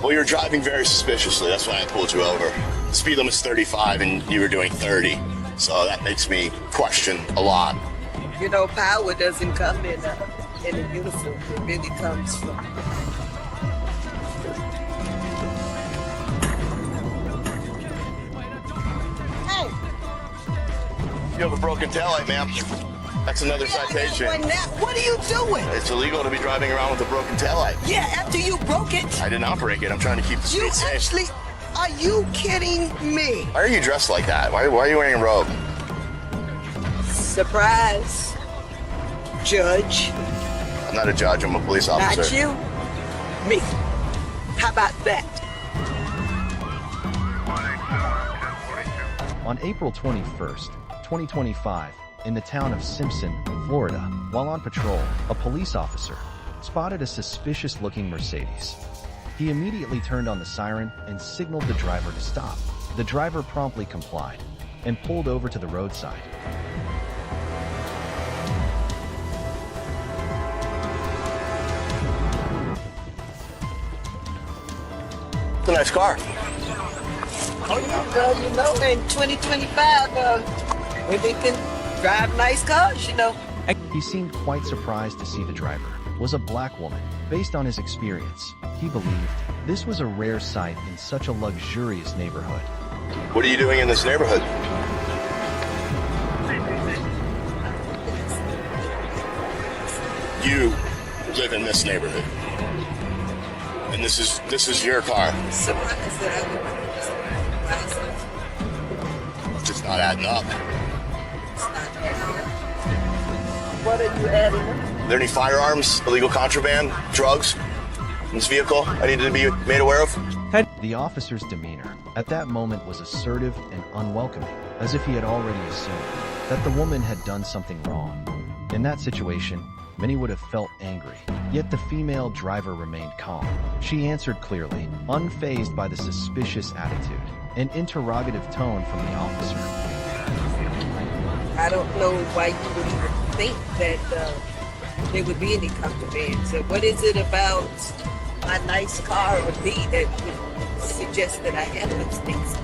Well, you're driving very suspiciously. That's why I pulled you over. The speed limit's 35 and you were doing 30. So that makes me question a lot. You know, power doesn't come in a uniform. It really comes from... Hey! You have a broken taillight, ma'am. That's another citation. What are you doing? It's illegal to be driving around with a broken taillight. Yeah, after you broke it. I did not break it. I'm trying to keep the speed safe. Actually, are you kidding me? Why are you dressed like that? Why are you wearing a robe? Surprise, Judge. I'm not a judge. I'm a police officer. Not you. Me. How about that? On April 21st, 2025, in the town of Simpson, Florida, while on patrol, a police officer spotted a suspicious-looking Mercedes. He immediately turned on the siren and signaled the driver to stop. The driver promptly complied and pulled over to the roadside. It's a nice car. Oh, well, you know, in 2025, women can drive nice cars, you know. He seemed quite surprised to see the driver was a black woman. Based on his experience, he believed this was a rare sight in such a luxurious neighborhood. What are you doing in this neighborhood? You live in this neighborhood. And this is your car. Surprised that I would... It's just not adding up. What are you adding up? Are there any firearms, illegal contraband, drugs in this vehicle I needed to be made aware of? The officer's demeanor at that moment was assertive and unwelcoming, as if he had already assumed that the woman had done something wrong. In that situation, many would have felt angry, yet the female driver remained calm. She answered clearly, unfazed by the suspicious attitude and interrogative tone from the officer. I don't know why you would even think that there would be any contraband. So what is it about my nice car or me that would suggest that I have those things?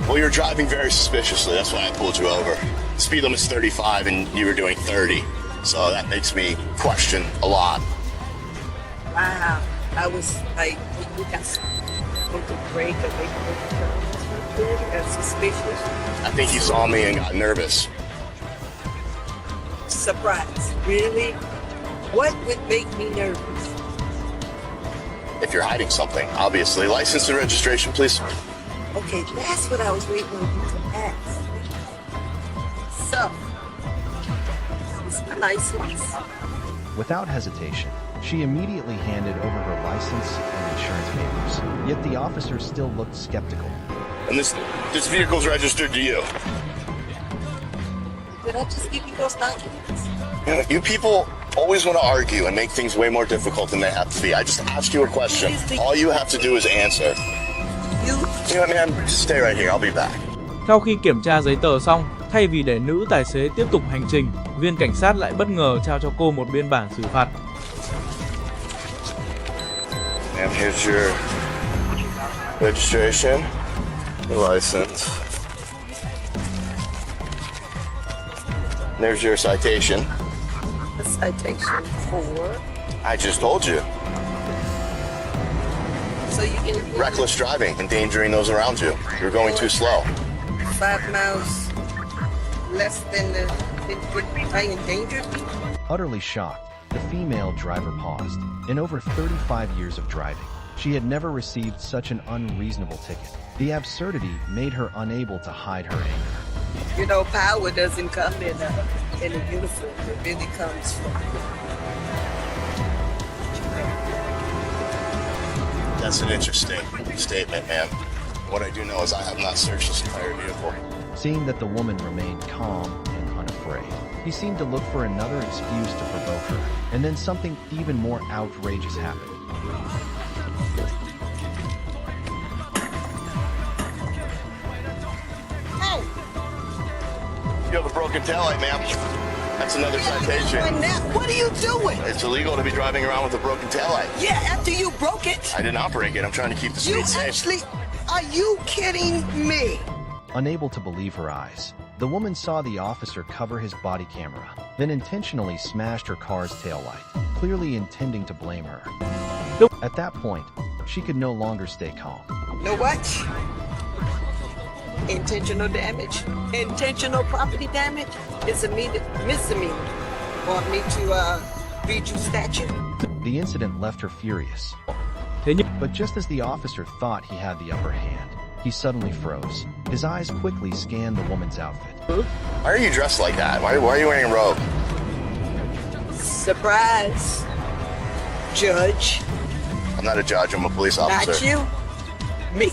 Well, you're driving very suspiciously. That's why I pulled you over. The speed limit's 35 and you were doing 30. So that makes me question a lot. Wow. I was like, we got to break or make a turn. That's suspicious. I think you saw me and got nervous. Surprise. Really? What would make me nervous? If you're hiding something, obviously. License and registration, please. Okay, that's what I was waiting on you to ask. So, it's my license. Without hesitation, she immediately handed over her license and insurance papers, yet the officer still looked skeptical. And this vehicle's registered to you. Did I just give you those documents? You people always want to argue and make things way more difficult than they have to be. I just asked you a question. All you have to do is answer. You know what, man? Just stay right here. I'll be back. Sau khi kiểm tra giấy tờ xong, thay vì để nữ tài xế tiếp tục hành trình, viên cảnh sát lại bất ngờ trao cho cô một biên bản xử phạt. And here's your registration, your license. There's your citation. A citation for? I just told you. So you can... Reckless driving, endangering those around you. You're going too slow. 5 miles less than I endangered people? Utterly shocked, the female driver paused. In over 35 years of driving, she had never received such an unreasonable ticket. The absurdity made her unable to hide her anger. You know, power doesn't come in a uniform. It really comes from... That's an interesting statement, ma'am. What I do know is I have not searched this entire vehicle. Seeing that the woman remained calm and unafraid, he seemed to look for another excuse to provoke her, and then something even more outrageous happened. Hey! You have a broken taillight, ma'am. That's another Yeah, citation. and now, what are you doing? It's illegal to be driving around with a broken taillight. Yeah, after you broke it. I did not break it. I'm trying to keep the You streets safe. actually, are you kidding me? Unable to believe her eyes, the woman saw the officer cover his body camera, then intentionally smashed her car's taillight, clearly intending to blame her. At that point, she could no longer stay calm. Know what? Intentional damage, intentional property damage is a misdemeanor. Want me to read you statute? The incident left her furious. Thế nhưng But just as the officer thought he had the upper hand, he suddenly froze. His eyes quickly scanned the woman's outfit. Why are you dressed like that? Why are you wearing a robe? Surprise, Judge. I'm not a judge. I'm a police officer. Not you, me.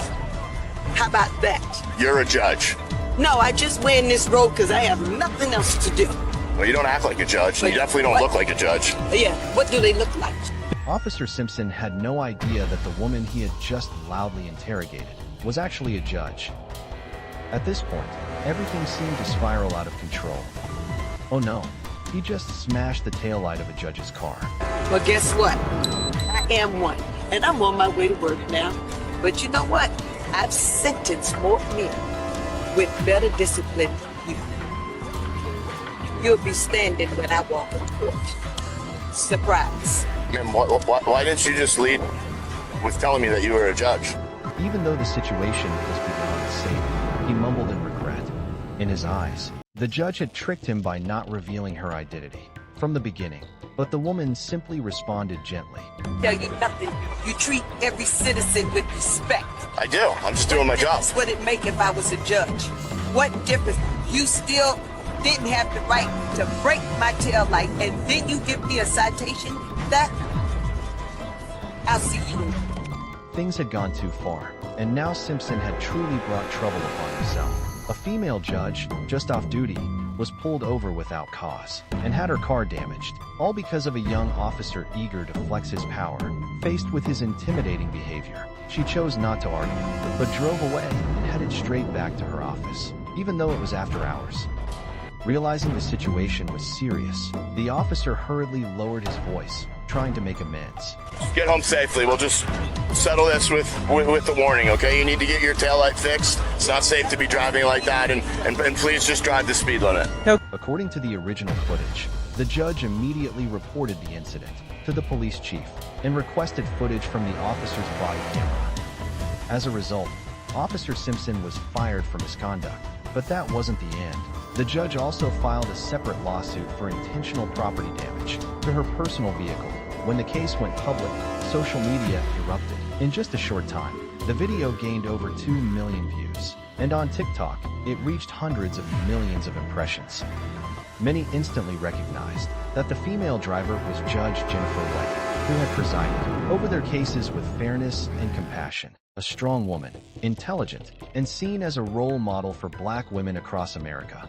How about that? You're a judge. No, I just wearing this robe because I have nothing else to do. Well, you don't act like a judge. And you definitely don't look like a judge. Yeah, what do they look like? Officer Simpson had no idea that the woman he had just loudly interrogated was actually a judge. At this point, everything seemed to spiral out of control. Oh no, he just smashed the taillight of a judge's car. Well, guess what? I am one, and I'm on my way to work now. But you know what? I've sentenced more men with better discipline than you. You'll be standing when I walk in court. Surprise. Man, why didn't you just lead with telling me that you were a judge? Even though the situation was beyond saving, he mumbled in regret. In his eyes, the judge had tricked him by not revealing her identity from the beginning, but the woman simply responded gently. Tell you nothing. You treat every citizen with respect. I do. I'm just doing my job. That's what it'd make if I was a judge. What difference? You still didn't have the right to break my tail light, and then you give me a citation? That I'll see you. Things had gone too far, and now Simpson had truly brought trouble upon himself. A female judge, just off duty, was pulled over without cause and had her car damaged, all because of a young officer eager to flex his power. Faced with his intimidating behavior, she chose not to argue, but drove away and headed straight back to her office, even though it was after hours. Realizing the situation was serious, the officer hurriedly lowered his voice, trying to make amends. Get home safely. We'll just settle this with the warning, okay? You need to get your taillight fixed. It's not safe to be driving like that, and please just drive the speed limit. According to the original footage, the judge immediately reported the incident to the police chief and requested footage from the officer's body camera. As a result, Officer Simpson was fired for misconduct, but that wasn't the end. The judge also filed a separate lawsuit for intentional property damage to her personal vehicle. When the case went public, social media erupted. In just a short time, the video gained over 2 million views, and on TikTok, it reached hundreds of millions of impressions. Many instantly recognized that the female driver was Judge Jennifer White, who had presided over their cases with fairness and compassion. A strong woman, intelligent, and seen as a role model for Black women across America.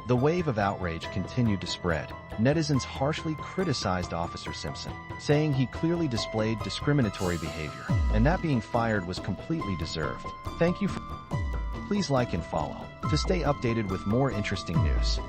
The wave of outrage continued to spread. Netizens harshly criticized Officer Simpson, saying he clearly displayed discriminatory behavior, and that being fired was completely deserved. Thank you for... Please like and follow to stay updated with more interesting news.